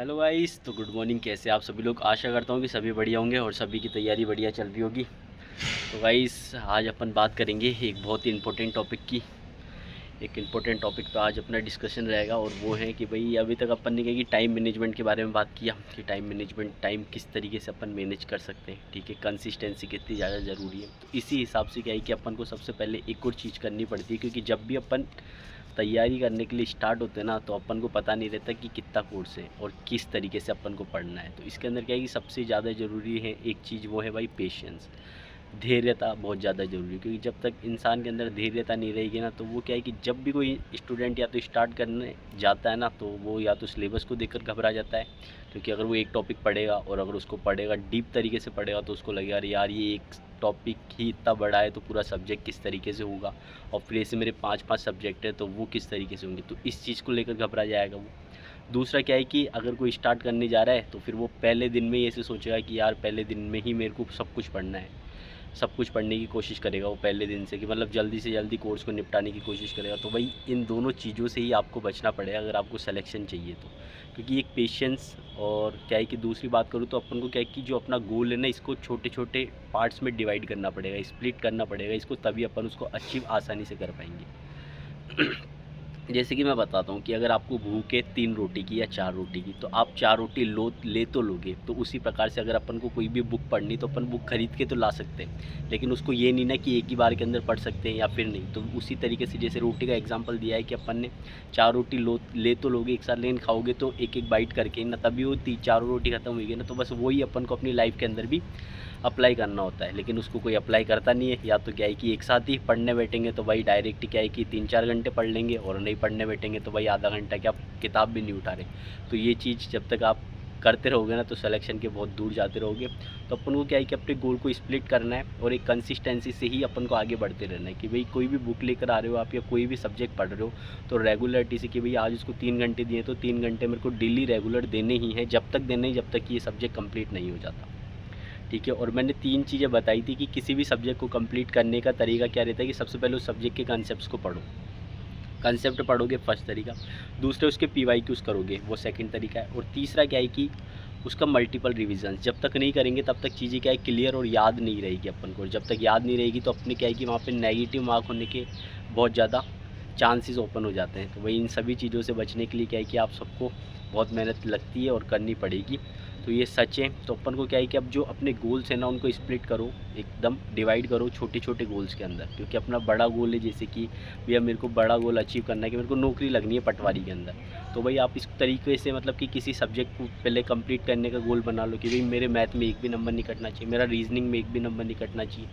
Hello guys, तो good morning. कैसे आप सभी लोग? आशा करता हूँ कि सभी बढ़िया होंगे और सभी की तैयारी बढ़िया चल रही होगी। तो गाइस, आज अपन बात करेंगे एक बहुत ही इम्पोर्टेंट टॉपिक की। एक इम्पोर्टेंट टॉपिक पे आज अपना डिस्कशन रहेगा और वो है कि भाई अभी तक अपन ने क्या कि टाइम मैनेजमेंट के बारे में बात किया कि टाइम मैनेजमेंट, टाइम किस तरीके से अपन मैनेज कर सकते हैं। ठीक है, कंसिस्टेंसी कितनी ज़्यादा ज़रूरी है। तो इसी हिसाब से क्या है कि अपन को सबसे पहले एक और चीज़ करनी पड़ती है, क्योंकि जब भी अपन तैयारी करने के लिए स्टार्ट होते हैं ना, तो अपन को पता नहीं रहता कि कितना कोर्स है और किस तरीके से अपन को पढ़ना है। तो इसके अंदर क्या है कि सबसे ज़्यादा ज़रूरी है एक चीज़, वो है भाई पेशेंस। धैर्यता बहुत ज़्यादा ज़रूरी है, क्योंकि जब तक इंसान के अंदर धैर्यता नहीं रहेगी ना, तो वो क्या है कि जब भी कोई स्टूडेंट या तो स्टार्ट करने जाता है ना, तो वो या तो सिलेबस को देखकर घबरा जाता है। क्योंकि अगर वो एक टॉपिक पढ़ेगा और अगर उसको पढ़ेगा डीप तरीके से पढ़ेगा, तो उसको लगेगा अरे यार ये एक टॉपिक ही इतना बड़ा है, तो पूरा सब्जेक्ट किस तरीके से होगा, और फिर ऐसे मेरे 5-5 सब्जेक्ट है तो वो किस तरीके से होंगे। तो इस चीज़ को लेकर घबरा जाएगा वो। दूसरा क्या है कि अगर कोई स्टार्ट करने जा रहा है, तो फिर वो पहले दिन में ही ऐसे सोचेगा कि यार पहले दिन में ही मेरे को सब कुछ पढ़ना है। सब कुछ पढ़ने की कोशिश करेगा वो पहले दिन से, कि मतलब जल्दी से जल्दी कोर्स को निपटाने की कोशिश करेगा। तो भाई इन दोनों चीज़ों से ही आपको बचना पड़ेगा अगर आपको सिलेक्शन चाहिए तो। क्योंकि एक पेशेंस, और क्या है कि दूसरी बात करूँ तो अपन को क्या है कि जो अपना गोल है ना, इसको छोटे छोटे पार्ट्स में डिवाइड करना पड़ेगा, स्प्लिट करना पड़ेगा इसको, तभी अपन उसको अचीव आसानी से कर पाएंगे। जैसे कि मैं बताता हूँ कि अगर आपको भूख है 3 रोटी की या 4 रोटी की, तो आप 4 रोटी ले तो लोगे। तो उसी प्रकार से अगर अपन को कोई भी बुक पढ़नी, तो अपन बुक खरीद के तो ला सकते हैं, लेकिन उसको ये नहीं ना कि एक ही बार के अंदर पढ़ सकते हैं या फिर नहीं। तो उसी तरीके से जैसे रोटी का एग्जांपल दिया है कि अपन ने 4 रोटी ले तो लोगे एक साथ, लेकिन खाओगे तो एक एक बाइट करके ना, तभी वो 4 रोटी खत्म होगी ना। तो बस वही अपन को अपनी लाइफ के अंदर भी अप्लाई करना होता है, लेकिन उसको कोई अप्लाई करता नहीं है। या तो क्या है कि एक साथ ही पढ़ने बैठेंगे तो भाई डायरेक्ट क्या है कि 3-4 घंटे पढ़ लेंगे, और नहीं पढ़ने बैठेंगे तो भाई आधा घंटा क्या किताब भी नहीं उठा रहे। तो ये चीज़ जब तक आप करते रहोगे ना, तो सिलेक्शन के बहुत दूर जाते रहोगे। तो अपन को क्या है कि अपने गोल को स्प्लिट करना है, और एक कंसिस्टेंसी से ही अपन को आगे बढ़ते रहना है। कि भाई कोई भी बुक लेकर आ रहे हो आप, या कोई भी सब्जेक्ट पढ़ रहे हो, तो रेगुलरिटी से कि भाई आज उसको 3 घंटे दिए तो 3 घंटे मेरे को डेली रेगुलर देने ही हैं। जब तक देने ही, जब तक कि ये सब्जेक्ट कंप्लीट नहीं हो जाता। ठीक है, और मैंने 3 चीज़ें बताई थी कि किसी भी सब्जेक्ट को कंप्लीट करने का तरीका क्या रहता है। कि सबसे पहले उस सब्जेक्ट के कॉन्सेप्ट्स को पढ़ो, कॉन्सेप्ट पढ़ोगे फर्स्ट तरीका। दूसरे उसके पीवाईक्यूज़ करोगे, वो सेकंड तरीका है। और तीसरा क्या है कि उसका मल्टीपल रिवीजन जब तक नहीं करेंगे, तब तक चीज़ें क्या है क्लियर और याद नहीं रहेगी अपन को। जब तक याद नहीं रहेगी, तो अपने क्या है कि वहाँ पे नेगेटिव मार्क होने के बहुत ज़्यादा चांसेस ओपन हो जाते हैं। तो वही इन सभी चीज़ों से बचने के लिए क्या है कि आप सबको बहुत मेहनत लगती है और करनी पड़ेगी। तो ये सच है। तो अपन को क्या है कि अब जो अपने गोल्स हैं ना, उनको स्प्लिट करो, एकदम डिवाइड करो छोटे छोटे गोल्स के अंदर। क्योंकि अपना बड़ा गोल है, जैसे कि भैया मेरे को बड़ा गोल अचीव करना है कि मेरे को नौकरी लगनी है पटवारी के अंदर। तो भाई आप इस तरीके से मतलब कि किसी सब्जेक्ट को पहले कंप्लीट करने का गोल बना लो कि भाई मेरे मैथ में एक भी नंबर नहीं कटना चाहिए, मेरा रीजनिंग में एक भी नंबर नहीं कटना चाहिए,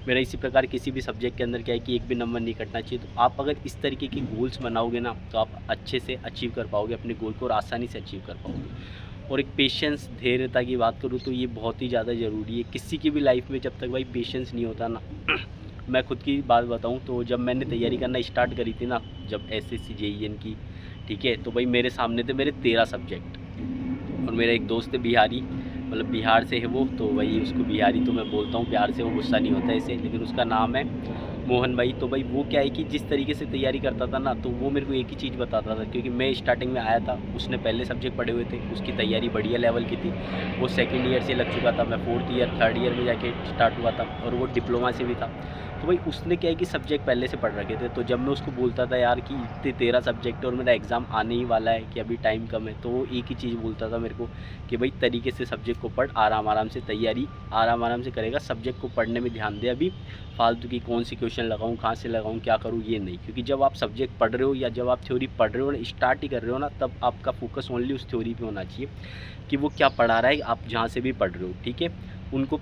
मेरा इसी प्रकार किसी भी सब्जेक्ट के अंदर क्या है कि एक भी नंबर नहीं कटना चाहिए। तो आप अगर इस तरीके के गोल्स बनाओगे ना, तो आप अच्छे से अचीव कर पाओगे अपने गोल को, और आसानी से अचीव कर पाओगे। और एक पेशेंस, धैर्यता की बात करूँ तो ये बहुत ही ज़्यादा ज़रूरी है किसी की भी लाइफ में। जब तक भाई पेशेंस नहीं होता ना, मैं खुद की बात बताऊँ तो जब मैंने तैयारी करना स्टार्ट करी थी ना, जब एसएससी जेईएन की, ठीक है, तो भाई मेरे सामने थे मेरे 13 सब्जेक्ट, और मेरा एक दोस्त है बिहारी, मतलब बिहार से है वो, तो वही उसको बिहारी तो मैं बोलता हूँ प्यार से, वो गुस्सा नहीं होता ऐसे, लेकिन उसका नाम है मोहन भाई। तो भाई वो क्या है कि जिस तरीके से तैयारी करता था ना, तो वो मेरे को एक ही चीज़ बताता था। क्योंकि मैं स्टार्टिंग में आया था, उसने पहले सब्जेक्ट पढ़े हुए थे, उसकी तैयारी बढ़िया लेवल की थी, वो सेकंड ईयर से लग चुका था, मैं 4th ईयर 3rd ईयर में जाके स्टार्ट हुआ था, और वो डिप्लोमा से भी था। तो भाई उसने क्या है कि सब्जेक्ट पहले से पढ़ रखे थे। तो जब मैं उसको बोलता था यार कि इतने 13 सब्जेक्ट और मेरा एग्ज़ाम आने ही वाला है, कि अभी टाइम कम है, तो वो एक ही चीज़ बोलता था मेरे को कि भाई तरीके से सब्जेक्ट को पढ़, आराम आराम से तैयारी आराम आराम से करेगा, सब्जेक्ट को पढ़ने में ध्यान दे। अभी फालतू की कौन सी क्वेश्चन लगाऊं, कहाँ से लगाऊं, क्या करूं, ये नहीं। क्योंकि जब आप सब्जेक्ट पढ़ रहे हो या जब आप थ्योरी पढ़ रहे हो, स्टार्ट ही कर रहे हो ना, तब आपका फोकस ओनली उस थ्योरी पे होना चाहिए कि वो क्या पढ़ा रहा है, आप जहाँ से भी पढ़ रहे हो। ठीक है, उनके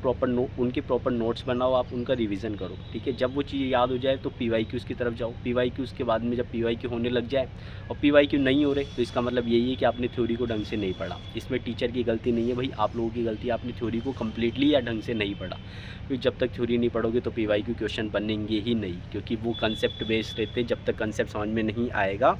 प्रॉपर नोट्स बनाओ, आप उनका रिवीजन करो। ठीक है, जब वो चीज़ याद हो जाए तो पीवाईक्यूज़ की तरफ जाओ। पीवाईक्यूज़ के बाद में जब पीवाईक्यू होने लग जाए और पीवाईक्यू नहीं हो रहे, तो इसका मतलब यही है कि आपने थ्योरी को ढंग से नहीं पढ़ा। इसमें टीचर की गलती नहीं है भाई, आप लोगों की गलती है, आपने थ्योरी को कम्प्लीटली या ढंग से नहीं पढ़ा। क्योंकि जब तक थ्योरी नहीं पढ़ोगे तो पीवाईक्यू क्वेश्चन बनेंगे ही नहीं, क्योंकि वो कंसेप्ट बेस्ड रहते हैं। जब तक कंसेप्ट समझ में नहीं आएगा,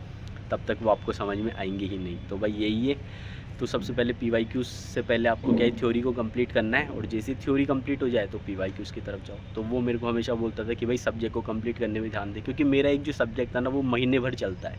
तब तक वो आपको समझ में आएंगे ही नहीं। तो भाई यही है। तो सबसे पहले पीवाईक्यूज़ से पहले आपको क्या है, थ्योरी को कंप्लीट करना है, और जैसे थ्योरी कंप्लीट हो जाए तो पीवाईक्यूज़ की तरफ जाओ। तो वो मेरे को हमेशा बोलता था कि भाई सब्जेक्ट को कंप्लीट करने में ध्यान दे। क्योंकि मेरा एक जो सब्जेक्ट था ना, वो महीने भर चलता है,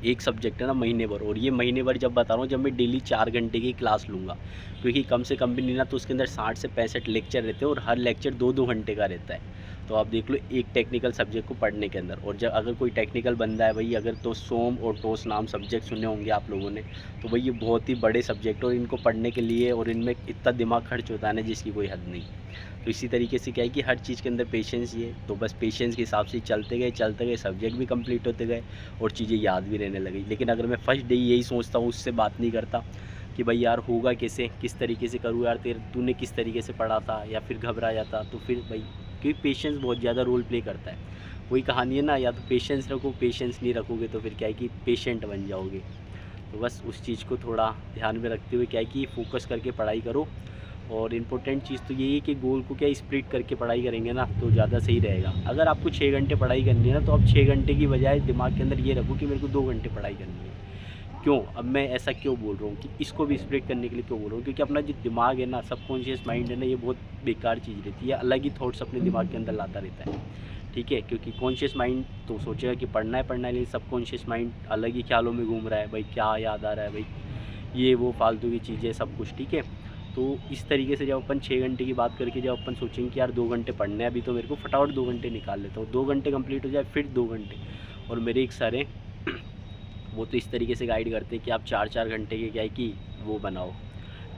एक सब्जेक्ट है ना महीने भर, और ये महीने भर जब बता रहा हूँ, जब मैं डेली 4 घंटे की क्लास लूँगा, क्योंकि कम से कम भी नहीं ना तो उसके अंदर 60 से 65 लेक्चर रहते हैं और हर लेक्चर 2-2 घंटे का रहता है। तो आप देख लो एक टेक्निकल सब्जेक्ट को पढ़ने के अंदर। और जब अगर कोई टेक्निकल बंदा है भाई, अगर तो सोम और टोस नाम सब्जेक्ट सुने होंगे आप लोगों ने, तो भाई ये बहुत ही बड़े सब्जेक्ट और इनको पढ़ने के लिए और इनमें इतना दिमाग खर्च होता है ना जिसकी कोई हद नहीं। तो इसी तरीके से क्या है कि हर चीज़ के अंदर पेशेंस ही है, तो बस पेशेंस के हिसाब से चलते गए, सब्जेक्ट भी कंप्लीट होते गए और चीज़ें याद भी रहने लगी। लेकिन अगर मैं फर्स्ट डे यही सोचता हूँ, उससे बात नहीं करता कि भाई यार होगा कैसे, किस तरीके से करूँ यार, तूने किस तरीके से पढ़ा था, या फिर घबरा जाता, तो फिर भाई क्योंकि पेशेंस बहुत ज़्यादा रोल प्ले करता है। वही कहानी है ना, या तो पेशेंस रखो, पेशेंस नहीं रखोगे तो फिर क्या है कि पेशेंट बन जाओगे। तो बस उस चीज़ को थोड़ा ध्यान में रखते हुए क्या है कि फोकस करके पढ़ाई करो। और इम्पोर्टेंट चीज़ तो यही है कि गोल को क्या स्प्लिट करके पढ़ाई करेंगे ना तो ज़्यादा सही रहेगा। अगर आपको 6 घंटे पढ़ाई करनी है ना, तो आप 6 घंटे की बजाय दिमाग के अंदर ये रखो कि मेरे को 2 घंटे पढ़ाई करनी है। क्यों, अब मैं ऐसा क्यों बोल रहा हूँ कि इसको भी स्प्लिट करने के लिए क्यों बोल रहा हूँ, क्योंकि अपना जो दिमाग है ना, सबकॉन्शियस माइंड है ना, ये बहुत बेकार चीज़ रहती है, अलग ही थॉट्स अपने दिमाग के अंदर लाता रहता है। ठीक है, क्योंकि कॉन्शियस माइंड तो सोचेगा कि पढ़ना है, लेकिन सबकॉन्शियस माइंड अलग ही ख्यालों में घूम रहा है, भाई क्या याद आ रहा है, भाई ये वो फालतू की चीज़ें सब कुछ। ठीक है, तो इस तरीके से जब अपन 6 घंटे की बात करके जब अपन सोचेंगे कि यार 2 घंटे पढ़ने हैं, अभी तो मेरे को फटाफट 2 घंटे निकाल लेता हूँ, 2 घंटे कंप्लीट हो जाए फिर 2 घंटे। और मेरे एक सर हैं वो तो इस तरीके से गाइड करते हैं कि आप 4-4 घंटे के क्या है कि वो बनाओ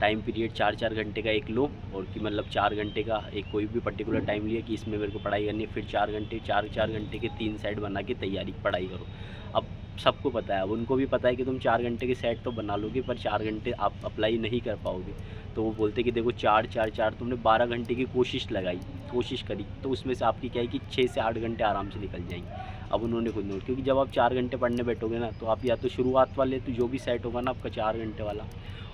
टाइम पीरियड, 4-4 घंटे का एक लो, और कि मतलब 4 घंटे का एक कोई भी पर्टिकुलर टाइम लिया कि इसमें मेरे को पढ़ाई करनी है, फिर 4 घंटे के 3 सेट बना के तैयारी पढ़ाई करो। अब सबको पता है, अब उनको भी पता है कि तुम 4 घंटे के सेट तो बना लोगे पर 4 घंटे आप अप्लाई नहीं कर पाओगे। तो वो बोलते कि देखो 4-4-4 तुमने 12 घंटे की कोशिश करी, तो उसमें से आपकी क्या है कि 6 से 8 घंटे आराम से निकल जाएंगे। अब उन्होंने खुद नोट, क्योंकि जब आप 4 घंटे पढ़ने बैठोगे ना, तो आप या तो शुरुआत वाले तो जो भी सेट होगा ना आपका 4 घंटे वाला,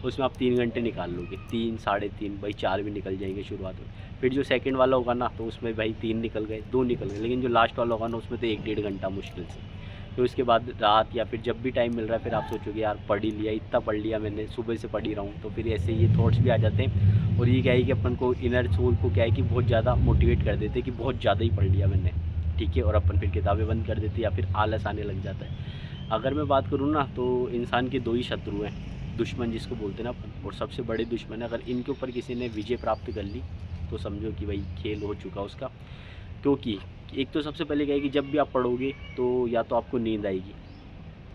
उसमें आप 3 घंटे निकाल लोगे, 3 साढ़े 3 भाई 4 भी निकल जाएंगे शुरुआत में। फिर जो सेकंड वाला होगा ना, तो उसमें भाई 3 निकल गए, 2 निकल गए, लेकिन जो लास्ट वाला होगा ना उसमें तो 1-1.5 घंटा मुश्किल से। तो इसके बाद रात या फिर जब भी टाइम मिल रहा है, फिर आप सोचोगे यार पढ़ ही लिया, इतना पढ़ लिया मैंने, सुबह से पढ़ ही रहा हूँ, तो फिर ऐसे ये थॉट्स भी आ जाते हैं। और ये क्या है कि अपन को इनर सोल को क्या है कि बहुत ज़्यादा मोटिवेट कर देते हैं कि बहुत ज़्यादा ही पढ़ लिया मैंने। ठीक है, और अपन फिर किताबें बंद कर देते या फिर आलस आने लग जाता है। अगर मैं बात करूँ ना, तो इंसान के 2 ही शत्रु हैं, दुश्मन जिसको बोलते हैं ना अपन, और सबसे बड़े दुश्मन है। अगर इनके ऊपर किसी ने विजय प्राप्त कर ली तो समझो कि भाई खेल हो चुका उसका। क्योंकि एक तो सबसे पहले क्या है कि जब भी आप पढ़ोगे तो या तो आपको नींद आएगी,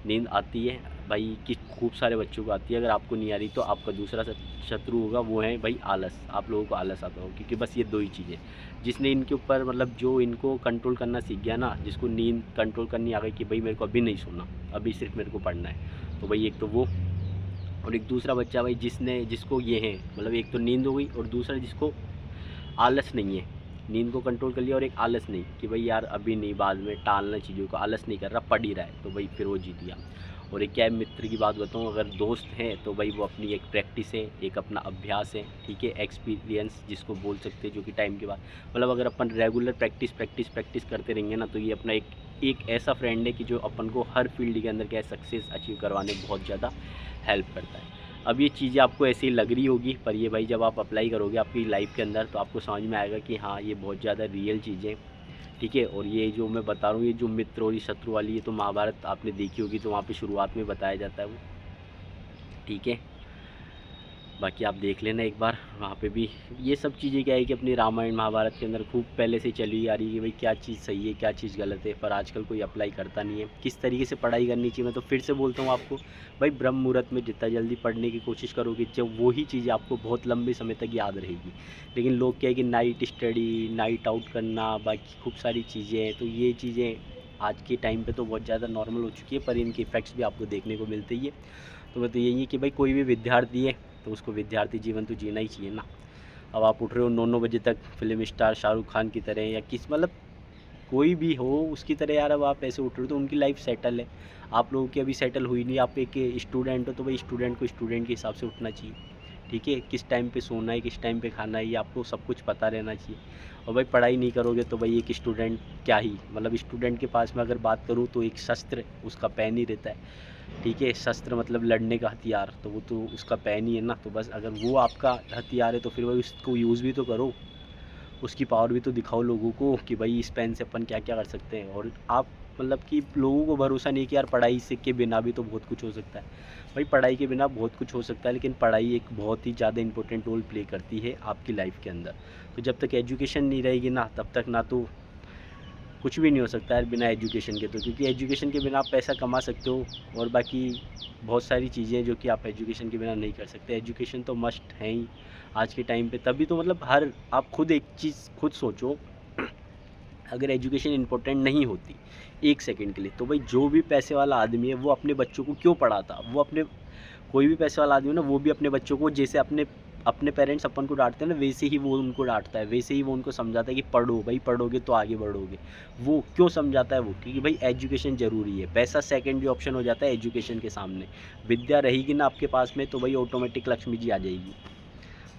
नींद आती है भाई कि खूब सारे बच्चों को आती है, अगर आपको नहीं आ रही तो आपका दूसरा शत्रु होगा, वो है भाई आलस। आप लोगों को आलस आता होगा, क्योंकि बस ये 2 ही चीज़ें जिसने इनके ऊपर मतलब जो इनको कंट्रोल करना सीख गया ना, जिसको नींद कंट्रोल करनी आ गई कि भाई मेरे को अभी नहीं सोना, अभी सिर्फ मेरे को पढ़ना है, तो भाई एक तो वो। और एक दूसरा बच्चा भाई जिसको ये है, मतलब एक तो नींद हो गई और दूसरा जिसको आलस नहीं है, नींद को कंट्रोल कर लिया और एक आलस नहीं कि भाई यार अभी नहीं, बाद में टालना चीज़ों को, आलस नहीं कर रहा, पढ़ ही रहा है, तो भाई फिर वो जीत गया। और एक क्या है, मित्र की बात बताऊँ, अगर दोस्त हैं तो भाई वो अपनी एक प्रैक्टिस है, एक अपना अभ्यास है, ठीक है, एक्सपीरियंस जिसको बोल सकते हैं, जो कि टाइम के बाद मतलब अगर अपन रेगुलर प्रैक्टिस करते रहेंगे ना, तो ये अपना एक ऐसा फ्रेंड है कि जो अपन को हर फील्ड के अंदर क्या है सक्सेस अचीव करवाने में बहुत ज़्यादा हेल्प करता है। अब ये चीज़ें आपको ऐसी लग रही होगी, पर ये भाई जब आप अप्लाई करोगे आपकी लाइफ के अंदर तो आपको समझ में आएगा कि हाँ ये बहुत ज़्यादा रियल चीज़ें। ठीक है, और ये जो मैं बता रहा हूँ, ये जो मित्र और ये शत्रु वाली, ये तो महाभारत आपने देखी होगी, तो वहाँ पे शुरुआत में बताया जाता है वो। ठीक है, बाकी आप देख लेना एक बार, वहाँ पे भी ये सब चीज़ें क्या है कि अपनी रामायण महाभारत के अंदर खूब पहले से चली आ रही है कि भाई क्या चीज़ सही है क्या चीज़ गलत है, पर आजकल कोई अप्लाई करता नहीं है। किस तरीके से पढ़ाई करनी चाहिए, मैं तो फिर से बोलता हूँ आपको, भाई ब्रह्म मुहूर्त में जितना जल्दी पढ़ने की कोशिश करोगे, जब वही चीज़ें आपको बहुत लंबे समय तक याद रहेगी। लेकिन लोग क्या है कि नाइट स्टडी, नाइट आउट करना, बाकी खूब सारी चीज़ें हैं, तो ये चीज़ें आज के टाइम पे तो बहुत ज़्यादा नॉर्मल हो चुकी है, पर इनके इफ़ेक्ट्स भी आपको देखने को मिलते ही है। तो मैं तो यही है कि भाई कोई भी विद्यार्थी है तो उसको विद्यार्थी जीवन तो जीना ही चाहिए ना। अब आप उठ रहे हो 9-9 बजे तक फिल्म स्टार शाहरुख खान की तरह, या किस मतलब कोई भी हो उसकी तरह यार, अब आप ऐसे उठ रहे हो तो उनकी लाइफ सेटल है, आप लोगों की अभी सेटल हुई नहीं। आप एक स्टूडेंट हो तो भाई स्टूडेंट को स्टूडेंट के हिसाब से उठना चाहिए। ठीक है, किस टाइम पे सोना है, किस टाइम पे खाना है, ये आपको सब कुछ पता रहना चाहिए। और भाई पढ़ाई नहीं करोगे तो भाई एक स्टूडेंट क्या ही, मतलब स्टूडेंट के पास में अगर बात करूँ तो एक शस्त्र उसका पेन ही रहता है। ठीक है, शस्त्र मतलब लड़ने का हथियार, तो वो तो उसका पेन ही है ना। तो बस अगर वो आपका हथियार है तो फिर भाई उसको यूज़ भी तो करो, उसकी पावर भी तो दिखाओ लोगों को कि भाई इस पेन से अपन क्या क्या कर सकते हैं। और आप मतलब कि लोगों को भरोसा नहीं कि यार पढ़ाई से के बिना भी तो बहुत कुछ हो सकता है। भाई पढ़ाई के बिना बहुत कुछ हो सकता है, लेकिन पढ़ाई एक बहुत ही ज़्यादा इंपॉर्टेंट रोल प्ले करती है आपकी लाइफ के अंदर। तो जब तक एजुकेशन नहीं रहेगी ना, तब तक ना तो कुछ भी नहीं हो सकता है बिना एजुकेशन के। तो क्योंकि एजुकेशन के बिना आप पैसा कमा सकते हो और बाकी बहुत सारी चीज़ें जो कि आप एजुकेशन के बिना नहीं कर सकते। एजुकेशन तो मस्ट है ही आज के टाइम पे, तभी तो मतलब हर आप खुद एक चीज़ खुद सोचो, अगर एजुकेशन इंपॉर्टेंट नहीं होती एक सेकंड के लिए, तो भाई जो भी पैसे वाला आदमी है वो अपने बच्चों को क्यों पढ़ाता। वो अपने कोई भी पैसे वाला आदमी है ना, वो भी अपने बच्चों को जैसे अपने अपने पेरेंट्स अपन को डांटते हैं ना, वैसे ही वो उनको डांटता है, वैसे ही वो उनको समझाता है कि पढ़ो भाई, पढ़ोगे तो आगे बढ़ोगे। वो क्यों समझाता है वो, क्योंकि भाई एजुकेशन ज़रूरी है। पैसा सेकेंडरी ऑप्शन हो जाता है एजुकेशन के सामने। विद्या रहेगी ना आपके पास में, तो भाई ऑटोमेटिक लक्ष्मी जी आ जाएगी,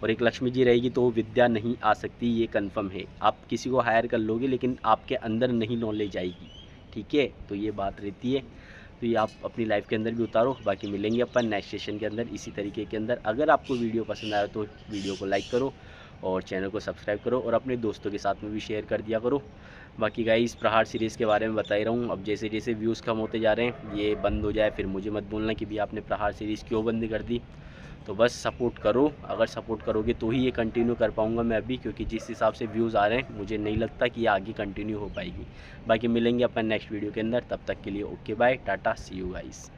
और एक लक्ष्मी जी रहेगी तो विद्या नहीं आ सकती, ये कन्फर्म है। आप किसी को हायर कर लोगे लेकिन आपके अंदर नहीं नॉलेज आएगी, ठीक है। तो ये बात रहती है, तो ये आप अपनी लाइफ के अंदर भी उतारो। बाकी मिलेंगे अपन नेक्स्ट सेशन के अंदर इसी तरीके के अंदर। अगर आपको वीडियो पसंद आया तो वीडियो को लाइक करो और चैनल को सब्सक्राइब करो और अपने दोस्तों के साथ में भी शेयर कर दिया करो। बाकी गाइस प्रहार सीरीज़ के बारे में बता ही रहा हूँ। अब जैसे जैसे व्यूज़ कम होते जा रहे हैं, ये बंद हो जाए फिर मुझे मत बोलना कि भी आपने प्रहार सीरीज़ क्यों बंद कर दी। तो बस सपोर्ट करो, अगर सपोर्ट करोगे तो ही ये कंटिन्यू कर पाऊँगा मैं अभी, क्योंकि जिस हिसाब से व्यूज़ आ रहे हैं मुझे नहीं लगता कि ये आगे कंटिन्यू हो पाएगी। बाकी मिलेंगे अपन नेक्स्ट वीडियो के अंदर, तब तक के लिए okay bye tata, see you guys.